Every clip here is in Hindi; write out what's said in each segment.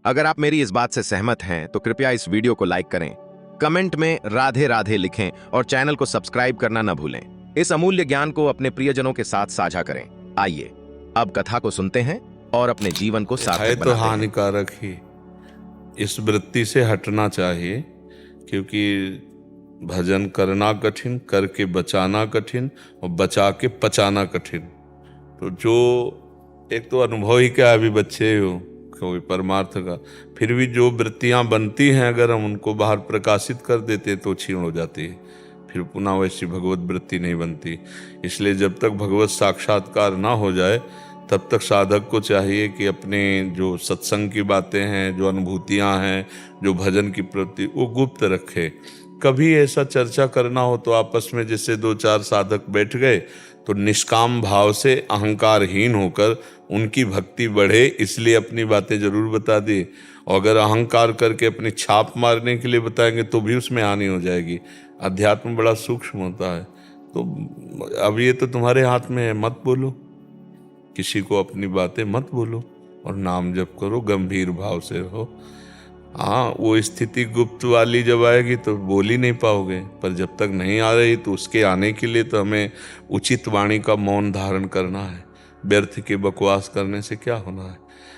अगर आप मेरी इस बात से सहमत हैं तो कृपया इस वीडियो को लाइक करें, कमेंट में राधे राधे लिखें और चैनल को सब्सक्राइब करना न भूलें। इस अमूल्य ज्ञान को अपने प्रियजनों के साथ साझा करें। आइए अब कथा को सुनते हैं और अपने जीवन को है सार्थक तो बनाते हैं। हानिकारक ही। इस वृत्ति से हटना चाहिए, क्योंकि भजन करना कठिन, करके बचाना कठिन और बचा के पचाना कठिन। तो जो एक तो अनुभव ही क्या, अभी बच्चे हो कोई परमार्थ का, फिर भी जो वृत्तियां बनती हैं अगर हम उनको बाहर प्रकाशित कर देते तो क्षीण हो जाती है, फिर पुनः वैसी भगवत वृत्ति नहीं बनती। इसलिए जब तक भगवत साक्षात्कार ना हो जाए तब तक साधक को चाहिए कि अपने जो सत्संग की बातें हैं, जो अनुभूतियां हैं, जो भजन की प्रवृत्ति, वो गुप्त रखे। कभी ऐसा चर्चा करना हो तो आपस में जैसे दो चार साधक बैठ गए तो निष्काम भाव से अहंकारहीन होकर उनकी भक्ति बढ़े, इसलिए अपनी बातें जरूर बता दी। और अगर अहंकार करके अपनी छाप मारने के लिए बताएंगे तो भी उसमें हानि हो जाएगी। अध्यात्म बड़ा सूक्ष्म होता है। तो अब ये तो तुम्हारे हाथ में है, मत बोलो, किसी को अपनी बातें मत बोलो और नाम जप करो, गंभीर भाव से रहो। हाँ, वो स्थिति गुप्त वाली जब आएगी तो बोल ही नहीं पाओगे, पर जब तक नहीं आ रही तो उसके आने के लिए तो हमें उचित वाणी का मौन धारण करना है। व्यर्थ के बकवास करने से क्या होना है।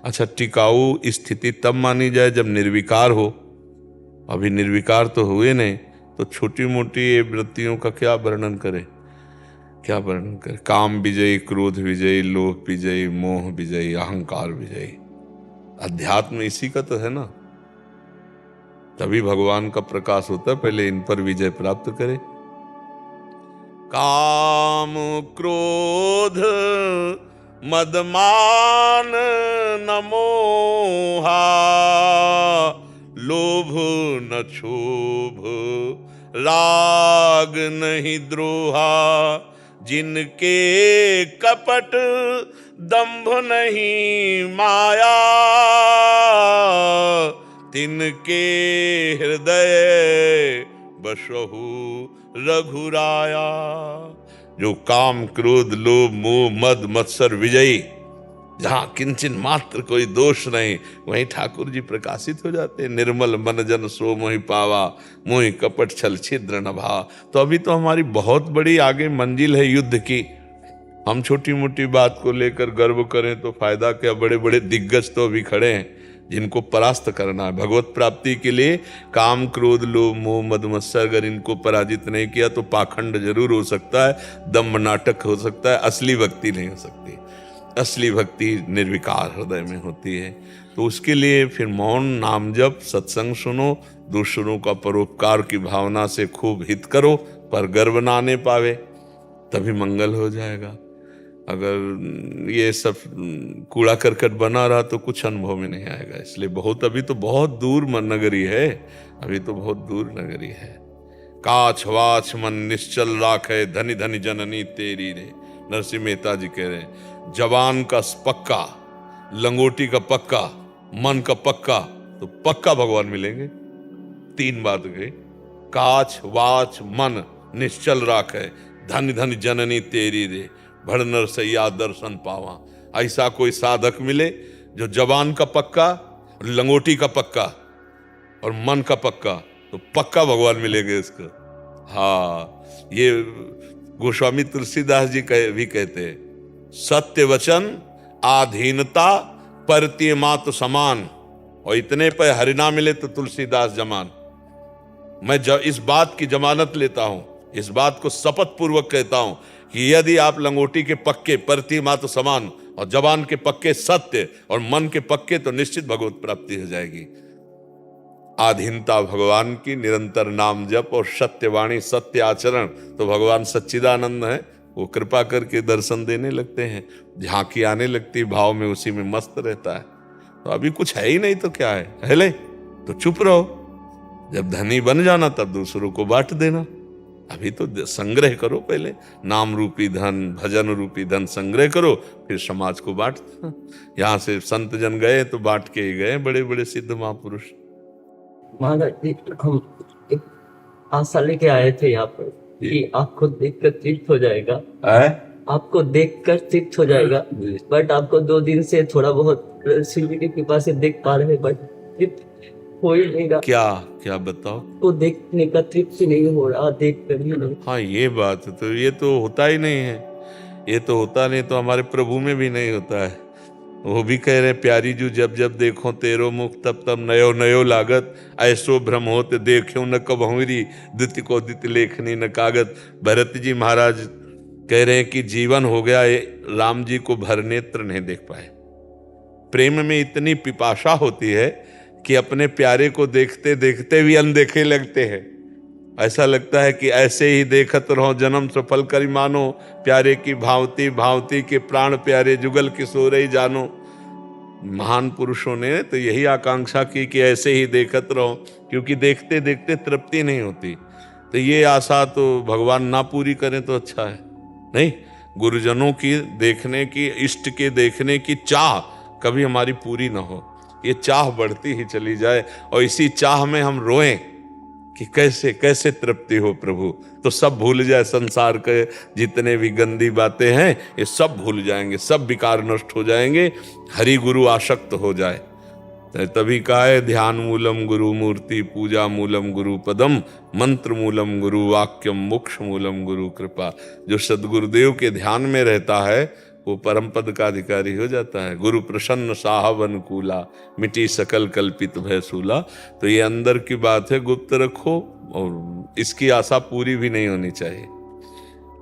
अच्छा, टिकाऊ स्थिति तब मानी जाए जब निर्विकार हो। अभी निर्विकार तो हुए नहीं, तो छोटी मोटी ये वृत्तियों का क्या वर्णन करें, क्या वर्णन करें। काम विजयी, क्रोध विजयी, लोभ विजयी, मोह विजयी, अहंकार विजयी। अध्यात्म इसी का तो है ना, तभी भगवान का प्रकाश होता है। पहले इन पर विजय प्राप्त करे। काम क्रोध मदमान न मोहा, लोभ न क्षोभ, राग नहीं द्रोहा, जिनके कपट दंभ नहीं माया, तिनके हृदय बसहु रघुराया। जो काम क्रोध लोभ मोह मद मत्सर विजयी, जहां किंचन मात्र कोई दोष नहीं, वहीं ठाकुर जी प्रकाशित हो जाते हैं। निर्मल मन जन सो मोहि पावा, मोहि कपट छल छिद्र न भा। तो अभी तो हमारी बहुत बड़ी आगे मंजिल है युद्ध की। हम छोटी मोटी बात को लेकर गर्व करें तो फायदा क्या। बड़े बड़े दिग्गज तो अभी खड़े हैं जिनको परास्त करना है। भगवत प्राप्ति के लिए काम क्रोध लोभ मोह मद मत्सर, अगर इनको पराजित नहीं किया तो पाखंड जरूर हो सकता है, दम्भ नाटक हो सकता है, असली भक्ति नहीं हो सकती। असली भक्ति निर्विकार हृदय में होती है। तो उसके लिए फिर मौन, नाम जप, सत्संग सुनो, दूसरों का परोपकार की भावना से खूब हित करो, पर गर्व ना आने पावे, तभी मंगल हो जाएगा। अगर ये सब कूड़ा करकट बना रहा तो कुछ अनुभव में नहीं आएगा। इसलिए अभी तो बहुत दूर मन नगरी है, अभी तो बहुत दूर नगरी है। काछ वाछ मन निश्चल राखे, धनी धनी जननी तेरी रे। नरसिंह मेहता जी कह रहे हैं, जवान का पक्का, लंगोटी का पक्का, मन का पक्का, तो पक्का भगवान मिलेंगे। तीन बात गई, काछ वाच मन निश्चल राखे, धन धन जननी तेरी रे, भड़ नर सैया दर्शन पावा। ऐसा कोई साधक मिले जो जवान का पक्का, लंगोटी का पक्का और मन का पक्का, तो पक्का भगवान मिलेंगे इसको। हाँ, ये गोस्वामी तुलसीदास जी भी कहते हैं, सत्य वचन आधीनता परतीय मात समान, और इतने पे हरिना मिले तो तुलसीदास जमान। मैं इस बात की जमानत लेता हूं, इस बात को शपथ पूर्वक कहता हूं कि यदि आप लंगोटी के पक्के परतीय मात समान और जबान के पक्के सत्य और मन के पक्के, तो निश्चित भगवत प्राप्ति हो जाएगी। आधीनता भगवान की, निरंतर नाम जप और सत्य वाणी, सत्य आचरण, तो भगवान सच्चिदानंद है, वो कृपा करके दर्शन देने लगते हैं, झांकी आने लगती भाव में, उसी में मस्त रहता है। तो अभी कुछ है ही नहीं तो क्या है, पहले तो चुप रहो, जब धनी बन जाना तब दूसरों को बांट देना। अभी तो संग्रह करो, पहले नाम रूपी धन, भजन रूपी धन संग्रह करो, फिर समाज को बांट देना। यहाँ से संत जन गए तो बांट के ही गए, बड़े बड़े सिद्ध महापुरुष। महाराज जी, हम एक आशा लेके आए थे यहाँ पर कि आपको देखकर चित्त हो जाएगा। आपको देखकर तृप्त हो जाएगा, बट आपको 2 दिन से थोड़ा बहुत शिव जी की कृपा से देख पा रहे हैं, बट तृप्त हो ही नहीं रहा। क्या क्या बताओ? को देखने का तृप्ति नहीं हो रहा, देख कर ही नहीं। हाँ, ये बात है, तो ये तो होता ही नहीं है, ये तो होता नहीं, तो हमारे प्रभु में भी नहीं होता है। वो भी कह रहे प्यारी जू जब जब देखो तेरो मुख तब तब नयो नयो लागत, ऐसो भ्रम होत देखो न कबहुरी द्वित को द्वित लेखनी न कागत। भरत जी महाराज कह रहे हैं कि जीवन हो गया राम जी को भर नेत्र नहीं देख पाए। प्रेम में इतनी पिपासा होती है कि अपने प्यारे को देखते देखते भी अनदेखे लगते हैं। ऐसा लगता है कि ऐसे ही देखत रहो जन्म सफल करी मानो, प्यारे की भावती भावती के प्राण प्यारे जुगल किशोर ही जानो। महान पुरुषों ने तो यही आकांक्षा की कि ऐसे ही देखत रहो, क्योंकि देखते देखते तृप्ति नहीं होती। तो ये आशा तो भगवान ना पूरी करें तो अच्छा है। नहीं, गुरुजनों की देखने की, इष्ट के देखने की चाह कभी हमारी पूरी ना हो, ये चाह बढ़ती ही चली जाए और इसी चाह में हम रोएं कि कैसे कैसे तृप्ति हो प्रभु। तो सब भूल जाए, संसार के जितने भी गंदी बातें हैं ये सब भूल जाएंगे, सब विकार नष्ट हो जाएंगे, हरि गुरु आसक्त हो जाए। तभी कहा है ध्यान मूलम गुरु मूर्ति, पूजा मूलम गुरु पदम, मंत्र मूलम गुरु वाक्यम, मोक्ष मूलम गुरु कृपा। जो सदगुरुदेव के ध्यान में रहता है वो परम पद का अधिकारी हो जाता है। गुरु प्रसन्न साहब अनुकूला, मिटी सकल कल्पित भय सूला। तो ये अंदर की बात है, गुप्त रखो और इसकी आशा पूरी भी नहीं होनी चाहिए।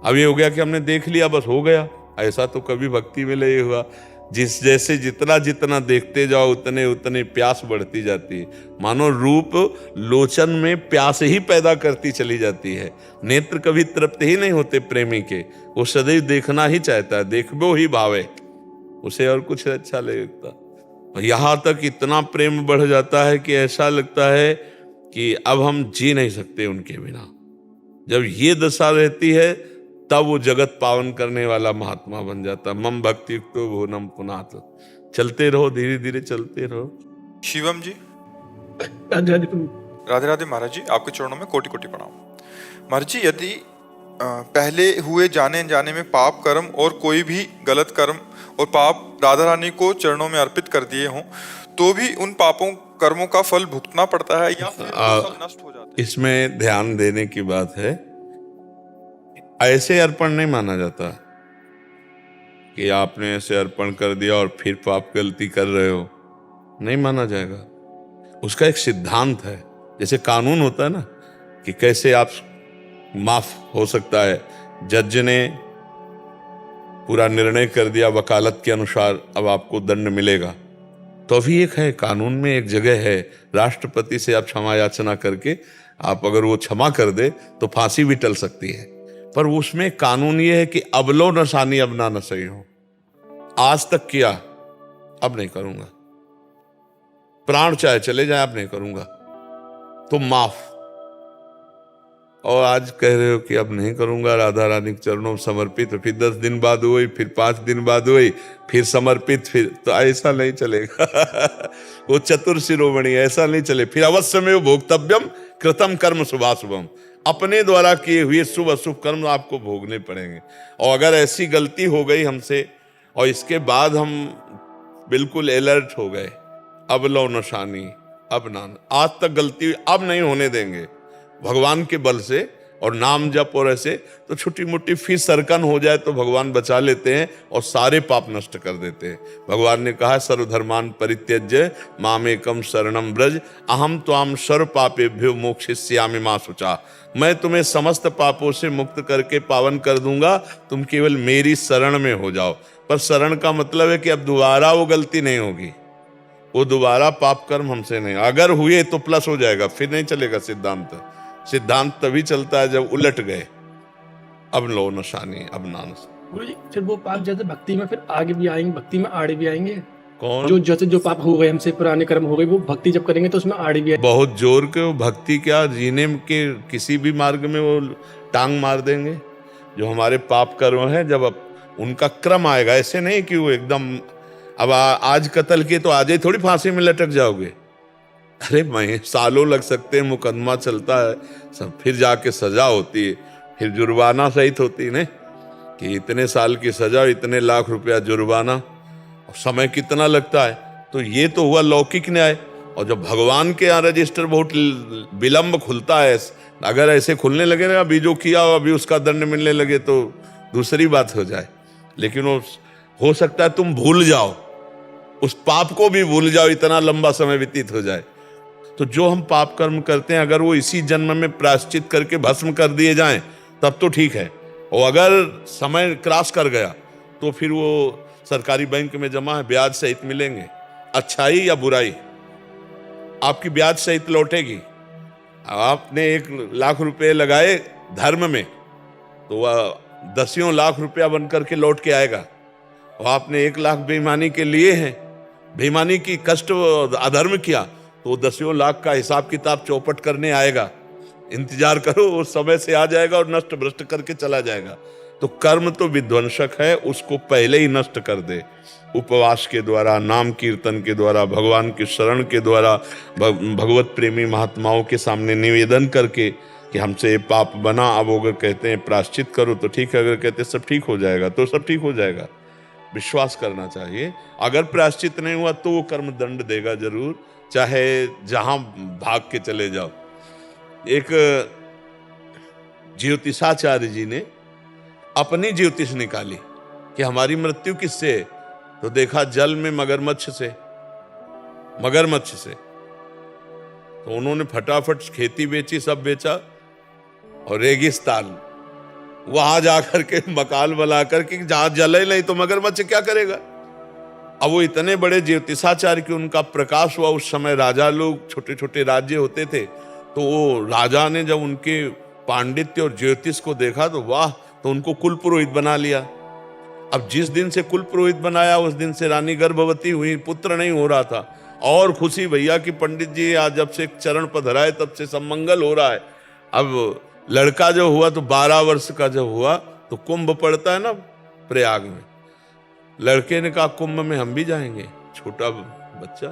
अब ये हो गया कि हमने देख लिया, बस हो गया, ऐसा तो कभी भक्ति में नहीं हुआ। जिस जैसे जितना जितना देखते जाओ उतने उतने प्यास बढ़ती जाती है। मानो रूप लोचन में प्यास ही पैदा करती चली जाती है। नेत्र कभी तृप्त ही नहीं होते प्रेमी के, वो सदैव देखना ही चाहता है, देखबो ही भावे, उसे और कुछ अच्छा नहीं लगता। यहाँ तक इतना प्रेम बढ़ जाता है कि ऐसा लगता है कि अब हम जी नहीं सकते उनके बिना। जब ये दशा रहती है तब वो जगत पावन करने वाला महात्मा बन जाता। मम भक्ति युक्तो भुवनम पुनात। चलते रहो, धीरे धीरे चलते रहो। शिवम जी, राधे राधे महाराज जी, आपके चरणों में कोटि कोटि प्रणाम। महाराज जी, यदि पहले हुए जाने जाने में पाप कर्म और कोई भी गलत कर्म और पाप राधा रानी को चरणों में अर्पित कर दिए हों तो भी उन पापों कर्मों का फल भुगतना पड़ता है या फिर सब नष्ट हो जाता है? इसमें ध्यान देने की बात है, ऐसे अर्पण नहीं माना जाता कि आपने ऐसे अर्पण कर दिया और फिर पाप गलती कर रहे हो, नहीं माना जाएगा। उसका एक सिद्धांत है, जैसे कानून होता है ना कि कैसे आप माफ हो सकता है। जज ने पूरा निर्णय कर दिया वकालत के अनुसार, अब आपको दंड मिलेगा, तो अभी एक है कानून में एक जगह है, राष्ट्रपति से आप क्षमा याचना करके आप अगर वो क्षमा कर दे तो फांसी भी टल सकती है। पर उसमें कानून ये है कि अब लो नशानी अब ना सही हो। आज तक किया, अब नहीं करूंगा, प्राण चाहे चले जाए अब नहीं करूंगा, तो माफ। और आज कह रहे हो कि अब नहीं करूंगा, राधा रानी के चरणों में समर्पित, फिर 10 दिन बाद हुई, फिर 5 दिन बाद हुई, फिर समर्पित, फिर तो ऐसा नहीं चलेगा। वो चतुर शिरोमणि, ऐसा नहीं चले। फिर अवश्य में वो भोक्तव्यम कृतम कर्म शुभाशुभम, अपने द्वारा किए हुए शुभ अशुभ कर्म आपको भोगने पड़ेंगे। और अगर ऐसी गलती हो गई हमसे और इसके बाद हम बिल्कुल अलर्ट हो गए, अब लो नशानी अब ना, आज तक गलती अब नहीं होने देंगे भगवान के बल से और नाम जप और ऐसे, तो छोटी मोटी फिर सरकन हो जाए तो भगवान बचा लेते हैं और सारे पाप नष्ट कर देते हैं। भगवान ने कहा सर्वधर्मान परित्यज्य मामेकम शरणम ब्रज, अहम त्वाम सर्व पापेभ्यो मोक्षयिष्यामि मा शुचा। मैं तुम्हें समस्त पापों से मुक्त करके पावन कर दूंगा, तुम केवल मेरी शरण में हो जाओ। पर शरण का मतलब है कि अब दोबारा वो गलती नहीं होगी, वो दोबारा पाप कर्म हमसे नहीं, अगर हुए तो प्लस हो जाएगा, फिर नहीं चलेगा सिद्धांत। सिद्धांत तभी चलता है जब उलट गए, अब लो नशानी अब ना नशानी। फिर वो पाप जैसे भक्ति में फिर आगे भी आएंगे, भक्ति में आड़े भी आएंगे। कौन? जो जैसे जो पाप हो गए हमसे, पुराने कर्म हो गए, वो भक्ति जब करेंगे तो उसमें आड़े भी आएंगे। बहुत जोर के वो भक्ति क्या जीने के किसी भी मार्ग में वो टांग मार देंगे। जो हमारे पाप कर्म है, जब अब उनका क्रम आएगा, ऐसे नहीं कि वो एकदम अब आज कत्ल किए तो आज ही थोड़ी फांसी में लटक जाओगे। अरे मैं सालों लग सकते हैं, मुकदमा चलता है, सब फिर जाके सजा होती है, फिर जुर्माना सहित होती है ना, कि इतने साल की सजा, इतने लाख रुपया जुर्माना, और समय कितना लगता है। तो ये तो हुआ लौकिक न्याय। और जब भगवान के यहाँ रजिस्टर बहुत विलंब खुलता है, अगर ऐसे खुलने लगे ना, अभी जो किया अभी उसका दंड मिलने लगे तो दूसरी बात हो जाए। लेकिन वो हो सकता है तुम भूल जाओ, उस पाप को भी भूल जाओ, इतना लंबा समय व्यतीत हो जाए। तो जो हम पाप कर्म करते हैं, अगर वो इसी जन्म में प्रायश्चित करके भस्म कर दिए जाएं तब तो ठीक है, और अगर समय क्रॉस कर गया तो फिर वो सरकारी बैंक में जमा है, ब्याज सहित मिलेंगे। अच्छाई या बुराई आपकी ब्याज सहित लौटेगी। आपने 1 लाख रुपए लगाए धर्म में, तो वह 10 लाख रुपया बनकर के लौट के आएगा। और आपने 1 लाख बेईमानी के लिए हैं, बेईमानी की कष्ट अधर्म किया, तो 10 लाख का हिसाब किताब चौपट करने आएगा। इंतजार करो, उस समय से आ जाएगा और नष्ट भ्रष्ट करके चला जाएगा। तो कर्म तो विध्वंसक है, उसको पहले ही नष्ट कर दे। उपवास के द्वारा, नाम कीर्तन के द्वारा, भगवान की शरण के द्वारा, भगवत प्रेमी महात्माओं के सामने निवेदन करके कि हमसे ये पाप बना, अब अगर कहते हैं प्रायश्चित करो तो ठीक है, अगर कहते हैं सब ठीक हो जाएगा तो सब ठीक हो जाएगा। विश्वास करना चाहिए। अगर प्रायश्चित नहीं हुआ तो वो कर्म दंड देगा जरूर, चाहे जहां भाग के चले जाओ। एक ज्योतिषाचार्य जी ने अपनी ज्योतिष निकाली कि हमारी मृत्यु किससे है, तो देखा जल में मगरमच्छ से। तो उन्होंने फटाफट खेती बेची, सब बेचा, और रेगिस्तान वहां जाकर के मकान बनाकर के, जहां जले नहीं तो मगरमच्छ क्या करेगा। अब वो इतने बड़े ज्योतिषाचार्य कि उनका प्रकाश हुआ। उस समय राजा लोग, छोटे छोटे राज्य होते थे, तो वो राजा ने जब उनके पांडित्य और ज्योतिष को देखा तो वाह, तो उनको कुल पुरोहित बना लिया। अब जिस दिन से कुल पुरोहित बनाया उस दिन से रानी गर्भवती हुई, पुत्र नहीं हो रहा था। और खुशी भैया कि पंडित जी आज जब से चरण पधराए तब से सब मंगल हो रहा है। अब लड़का जो हुआ तो 12 वर्ष का जब हुआ तो कुंभ पड़ता है ना प्रयाग में, लड़के ने कहा कुंभ में हम भी जाएंगे, छोटा बच्चा।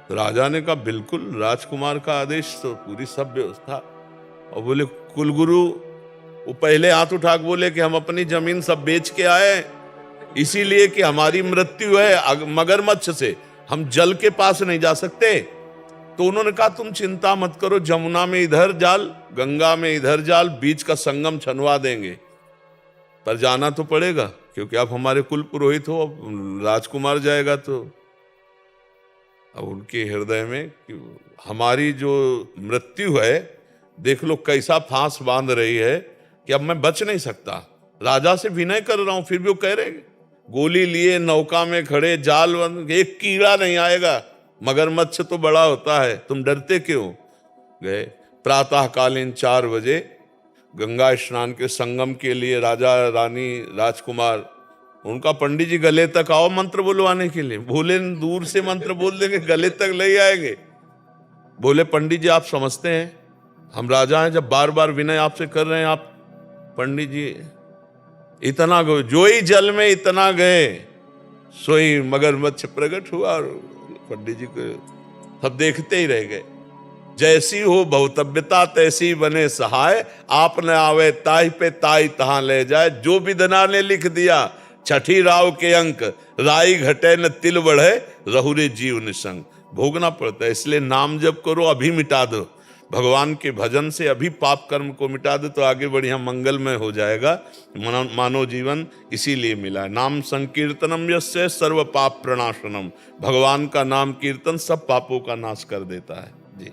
तो राजा ने कहा बिल्कुल, राजकुमार का आदेश, तो पूरी सब व्यवस्था। और बोले कुलगुरु, वो पहले हाथ उठा के बोले कि हम अपनी जमीन सब बेच के आए, इसीलिए कि हमारी मृत्यु है मगरमच्छ से, हम जल के पास नहीं जा सकते। तो उन्होंने कहा तुम चिंता मत करो, जमुना में इधर जाल, गंगा में इधर जाल, बीच का संगम छनवा देंगे। पर जाना तो पड़ेगा क्योंकि आप हमारे कुल पुरोहित हो, अब राजकुमार जाएगा तो। अब उनके हृदय में कि हमारी जो मृत्यु है, देख लो कैसा फांस बांध रही है कि अब मैं बच नहीं सकता। राजा से विनय कर रहा हूं, फिर भी वो कह रहे गोली लिए नौका में खड़े, जाल बंद, एक कीड़ा नहीं आएगा, मगरमच्छ तो बड़ा होता है, तुम डरते क्यों। गए प्रातःकालीन 4 बजे गंगा स्नान के संगम के लिए राजा रानी राजकुमार, उनका पंडित जी गले तक आओ मंत्र बुलवाने के लिए। बोले दूर से मंत्र बोल देंगे, गले तक ले आएंगे। बोले पंडित जी आप समझते हैं हम राजा हैं, जब बार बार विनय आपसे कर रहे हैं आप पंडित जी इतना गए, जो ही जल में इतना गए सोई मगरमच्छ प्रकट हुआ। और पंडित जी को सब देखते ही रह गए। जैसी हो बहुतव्यता तैसी बने सहाय, आप न आवे ताई पे ताई तहां ले जाए। जो विधना ने लिख दिया छठी राव के अंक, राई घटे न तिल बढ़े, रहुरे जीव निसंग। भोगना पड़ता है, इसलिए नाम जप करो, अभी मिटा दो। भगवान के भजन से अभी पाप कर्म को मिटा दो तो आगे बढ़िया मंगलमय हो जाएगा। मानव जीवन इसीलिए मिला है। नाम संकीर्तनम यस्य सर्व पाप प्रणाशनम। भगवान का नाम कीर्तन सब पापों का नाश कर देता है। जी।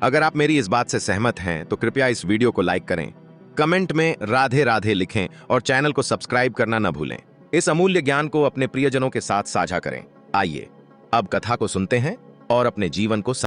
अगर आप मेरी इस बात से सहमत हैं तो कृपया इस वीडियो को लाइक करें, कमेंट में राधे राधे लिखें और चैनल को सब्सक्राइब करना न भूलें। इस अमूल्य ज्ञान को अपने प्रियजनों के साथ साझा करें। आइए अब कथा को सुनते हैं और अपने जीवन को